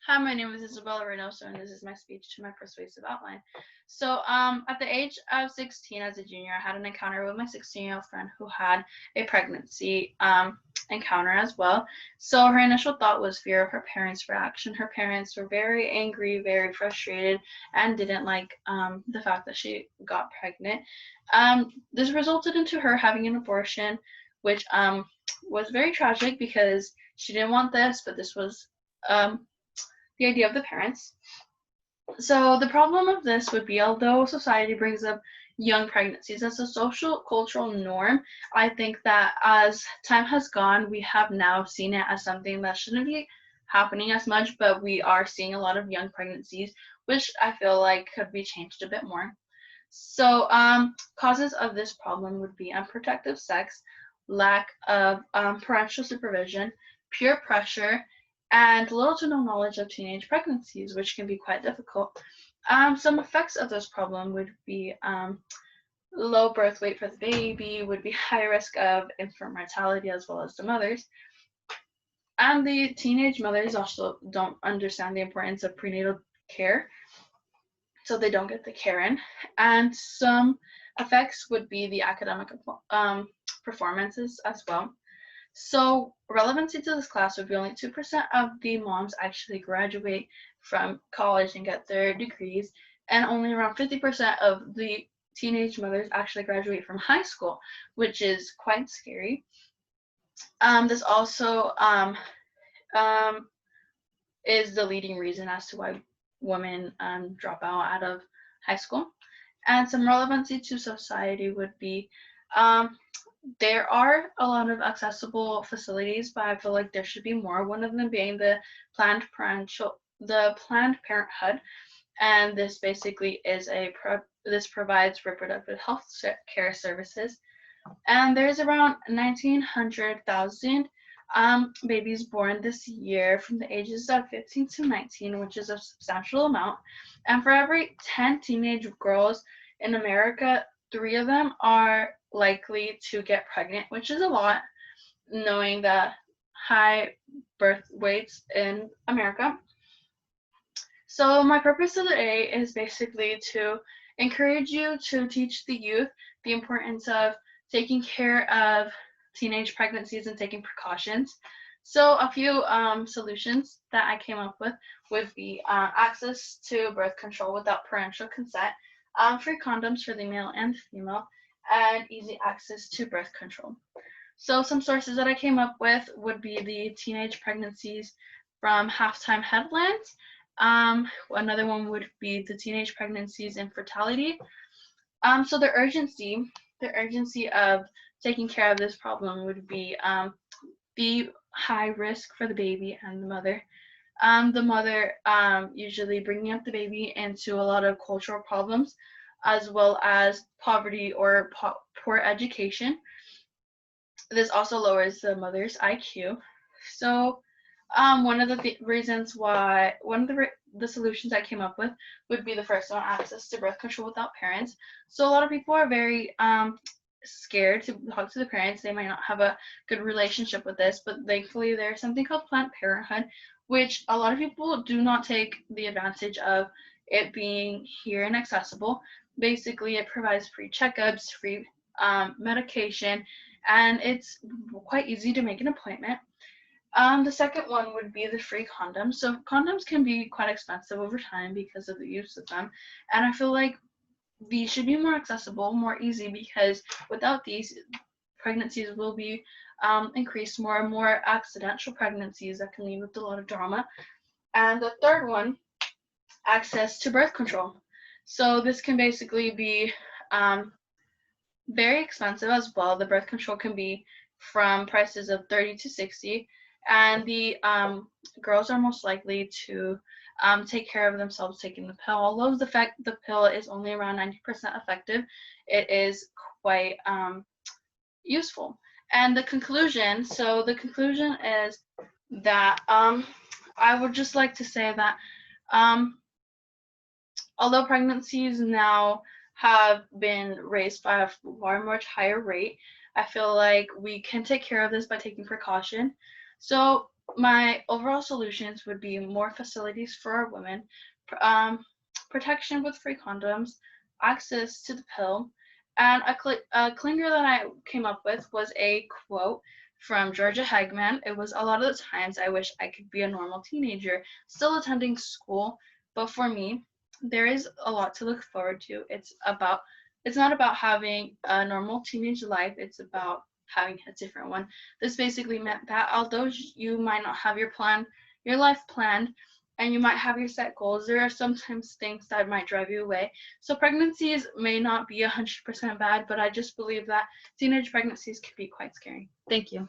Hi, my name is Isabella Reynoso, and this is my speech to my persuasive outline. So, at the age of 16, as a junior, I had an encounter with my 16-year-old friend who had a pregnancy encounter as well. So, her initial thought was fear of her parents' reaction. Her parents were very angry, very frustrated, and didn't like the fact that she got pregnant. This resulted into her having an abortion, which was very tragic because she didn't want this, but this was um, the idea of the parents. So the problem of this would be, although society brings up young pregnancies as a social cultural norm, I think that as time has gone, we have now seen it as something that shouldn't be happening as much, but we are seeing a lot of young pregnancies, which I feel like could be changed a bit more. So causes of this problem would be unprotected sex, lack of parental supervision, peer pressure, and little to no knowledge of teenage pregnancies, which can be quite difficult. Some effects of this problem would be low birth weight for the baby, would be high risk of infant mortality as well as the mothers. And the teenage mothers also don't understand the importance of prenatal care, so they don't get the care in. And some effects would be the academic performances as well. So relevancy to this class would be only 2% of the moms actually graduate from college and get their degrees, and only around 50% of the teenage mothers actually graduate from high school, which is quite scary. This also um, is the leading reason as to why women drop out of high school. And some relevancy to society would be um, there are a lot of accessible facilities, but I feel like there should be more. One of them being the Planned Parenthood, and this basically is this provides reproductive health care services. And there's around 1,900,000 babies born this year from the ages of 15 to 19, which is a substantial amount. And for every 10 teenage girls in America, 3 of them are likely to get pregnant, which is a lot, knowing the high birth weights in America. So my purpose of the day is basically to encourage you to teach the youth the importance of taking care of teenage pregnancies and taking precautions. So a few solutions that I came up with would be access to birth control without parental consent, free condoms for the male and female, and easy access to birth control. So some sources that I came up with would be the teenage pregnancies from Halftime Headlines. Another one would be the teenage pregnancies and fertility. So the urgency of taking care of this problem would be high risk for the baby and the mother. The mother usually bringing up the baby into a lot of cultural problems, as well as poverty or poor education. This also lowers the mother's IQ. So, one of the reasons why, one of the solutions I came up with would be the first one, access to birth control without parents. So a lot of people are very scared to talk to the parents. They might not have a good relationship with this, but thankfully there's something called Planned Parenthood, which a lot of people do not take the advantage of it being here and accessible. Basically, it provides free checkups, free medication, and it's quite easy to make an appointment. The second one would be the free condoms. So condoms can be quite expensive over time because of the use of them, and I feel like these should be more accessible, more easy, because without these, pregnancies will be increased, more and more accidental pregnancies that can lead with a lot of drama. And the third one, access to birth control. So this can basically be very expensive as well. The birth control can be from prices of 30 to 60, and the girls are most likely to take care of themselves taking the pill. Although the pill is only around 90% effective, it is quite useful. And the conclusion is that I would just like to say that um, although pregnancies now have been raised by a far much higher rate, I feel like we can take care of this by taking precaution. So My overall solutions would be more facilities for our women, um, protection with free condoms, access to the pill, and a clinger that I came up with was a quote from Georgia Hagman. It was, "A lot of the times I wish I could be a normal teenager, still attending school, but for me, there is a lot to look forward to. It's not about having a normal teenage life, it's about having a different one." This basically meant that although you might not have your life planned, and you might have your set goals, there are sometimes things that might drive you away. So pregnancies may not be 100% bad, but I just believe that teenage pregnancies can be quite scary. Thank you.